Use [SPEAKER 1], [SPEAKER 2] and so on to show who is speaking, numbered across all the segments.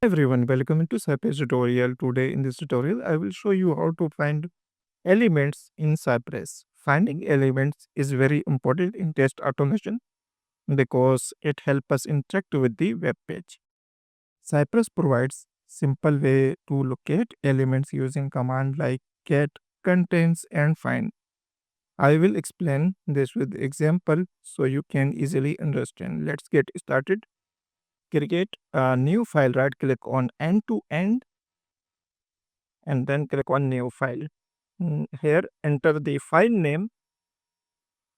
[SPEAKER 1] Everyone, welcome to Cypress tutorial. Today in this tutorial, I will show you how to find elements in Cypress. Finding elements is very important in test automation because it helps us interact with the web page. Cypress provides simple way to locate elements using command like get, contains, and find. I will explain this with example so you can easily understand. Let's get started. Create a new file, right click on end to end and then click on new file. Here enter the file name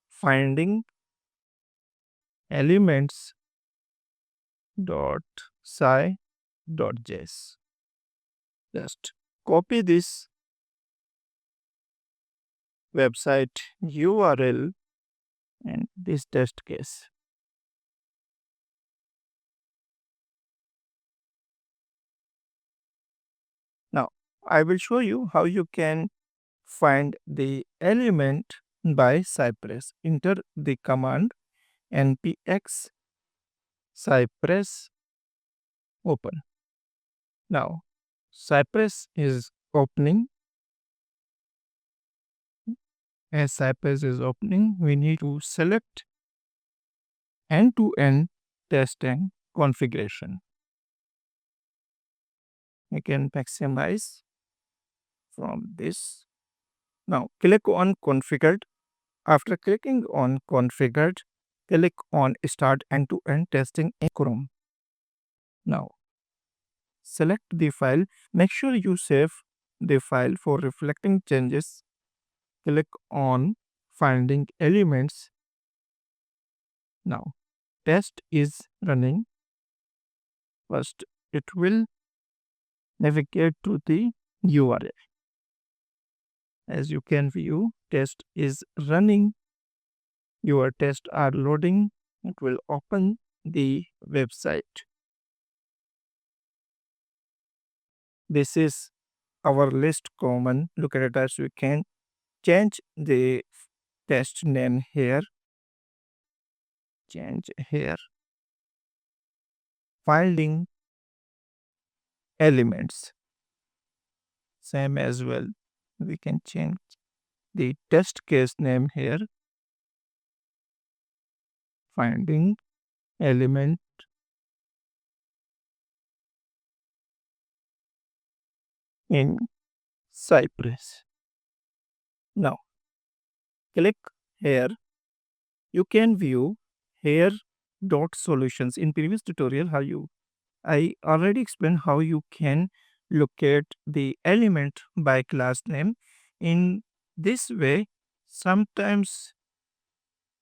[SPEAKER 1] finding elements dot sci.js. Just copy this website URL and this test case. Now I will show you how you can find the element by Cypress. Enter the command npx cypress open. Now Cypress is opening. As Cypress is opening, we need to select end-to-end testing configuration. We can maximize from this. Now click on configured. After clicking on configured, click on start end-to-end testing in Chrome. Now select the file. Make sure you save the file for reflecting changes. Click on finding elements. Now test is running. First it will navigate to the URL. As you can view, test is running. Your tests are loading. It will open the website. This is our list common locators. We can change the test name here. Change here. Finding elements. Same as well. We can change the test case name here. Finding element in Cypress. Now click here. You can view here dot solutions. In previous tutorial, I already explained how you can locate the element by class name. In this way, sometimes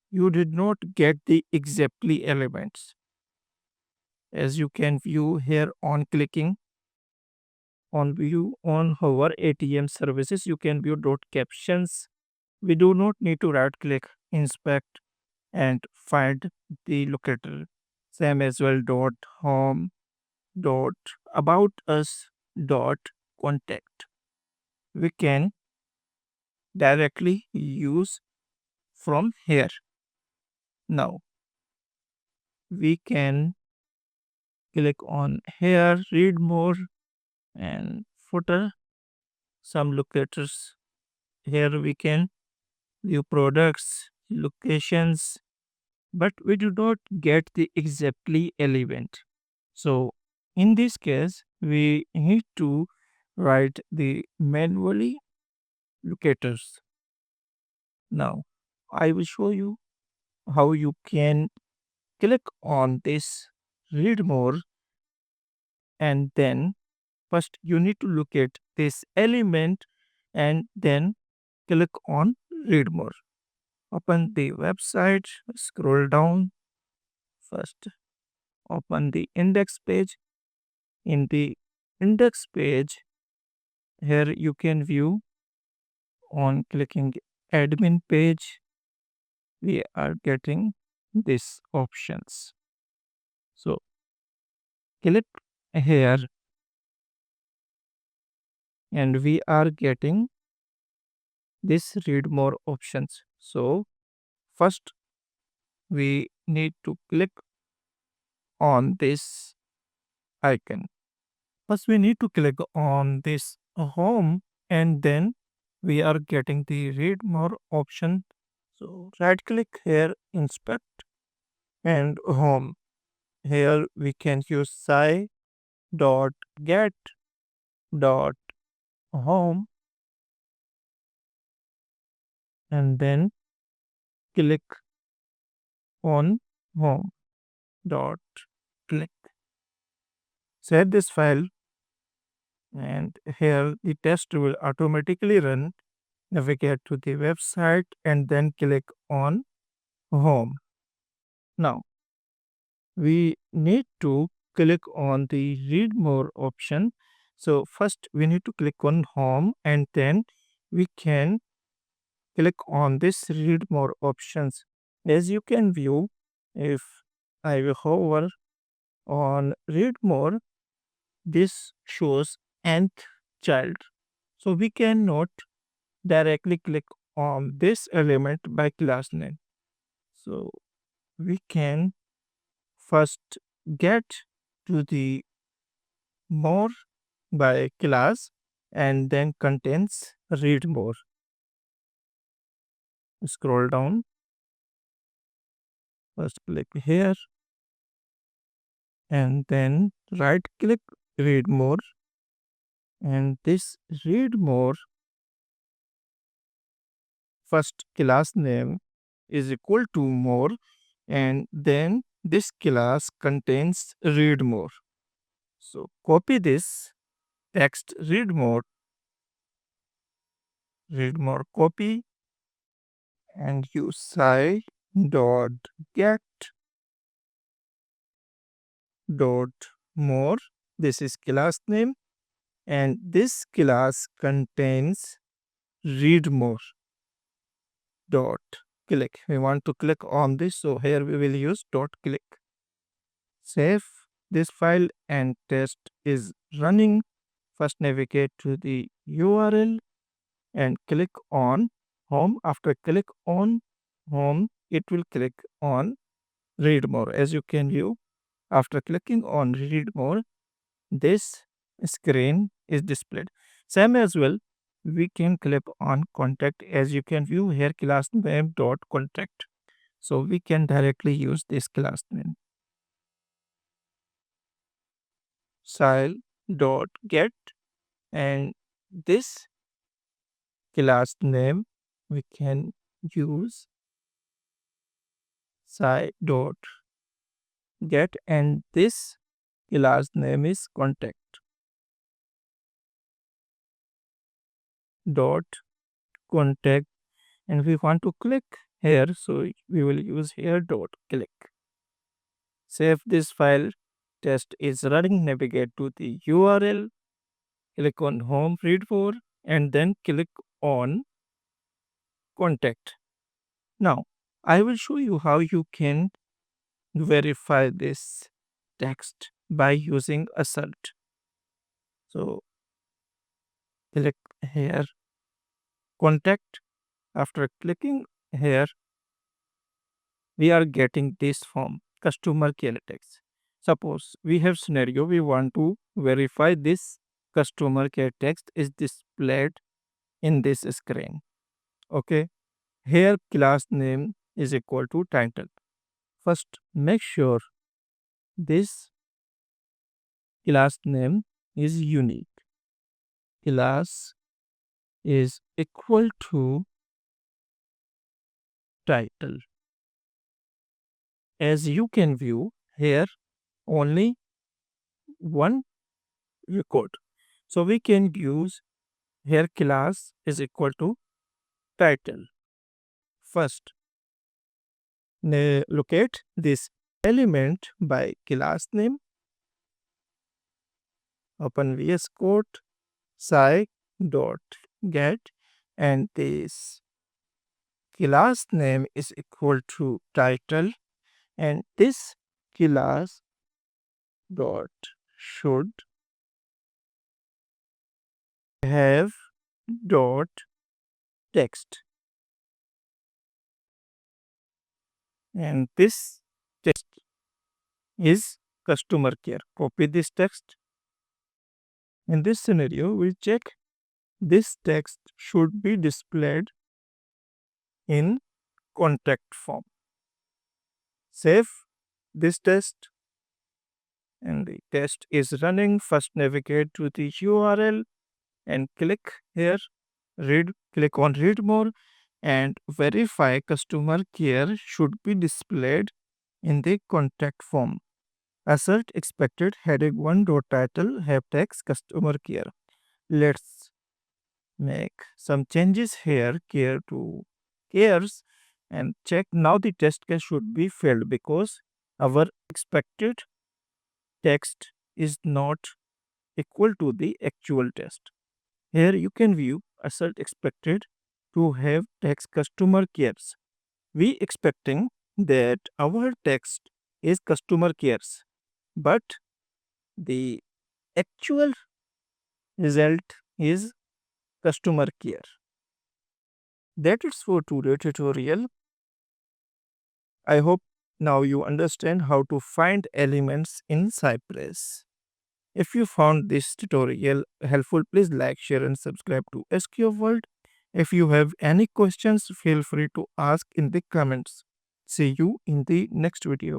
[SPEAKER 1] you did not get the exactly elements. As you can view here on clicking on view on our ATM services, you can view dot captions. We do not need to right click, inspect and find the locator. Same as well dot home dot about us dot contact. We can directly use from here. Now we can click on here, read more and footer some locators. Here we can view products, locations, but we do not get the exactly element. So in this case, we need to write the manually locators. Now I will show you how you can click on this read more and then first you need to locate this element and then click on read more. Open the website, scroll down, first open the index page. In the index page, here you can view on clicking admin page, we are getting these options. So click here and we are getting this read more options. So first we need to click on this icon. First, we need to click on this home, and then we are getting the read more option. So right click here, inspect, and home. Here we can use sci dot get dot home, and then click on home dot click. Save this file, and here the test will automatically run. Navigate to the website and then click on home. Now we need to click on the read more option. So first we need to click on home, and then we can click on this read more options. As you can view, if I will hover on read more, this shows nth child. So we cannot directly click on this element by class name. So we can first get to the more by class and then contains read more. Scroll down, first click here, and then right click read more, and this read more first class name is equal to more, and then this class contains read more. So copy this text read more copy, and use sci dot get dot more. This is class name, and this class contains read more dot click. We want to click on this, so here we will use dot click. Save this file, and test is running. First navigate to the URL and click on home. After click on home, it will click on read more. As you can view, after clicking on read more, this screen is displayed. Same as well, we can click on contact. As you can view here, class name dot contact. So we can directly use this class name. Style dot get, and this class name we can use sci dot get, and this class name is contact dot contact, and we want to click here, so we will use here dot click. Save this file, test is running. Navigate to the URL, click on home read for, and then click on contact. Now I will show you how you can verify this text by using Assert. So click here contact. After clicking here, we are getting this form customer care text. Suppose we have scenario, we want to verify this customer care text is displayed in this screen. Okay, here class name is equal to title. First make sure this class name is unique. Class is equal to title. As you can view here, only one record. So we can use here class is equal to title. First, locate this element by class name. Open VS Code, sci dot get, and this class name is equal to title, and this class dot should have dot text, and this text is customer care. Copy this text In this scenario, we check this text should be displayed in contact form. Save this test, and the test is running. First navigate to the URL and click here, click on read more, and verify customer care should be displayed in the contact form. Assert expected heading 1 dot title have text customer care. Let's make some changes here, care to cares, and check now the test case should be filled because our expected text is not equal to the actual test. Here you can view assert expected to have text customer cares. We expecting that our text is customer cares, but the actual result is customer care. That is for today's tutorial. I hope now you understand how to find elements in Cypress. If you found this tutorial helpful, please like, share and subscribe to SQ World. If you have any questions, feel free to ask in the comments. See you in the next video.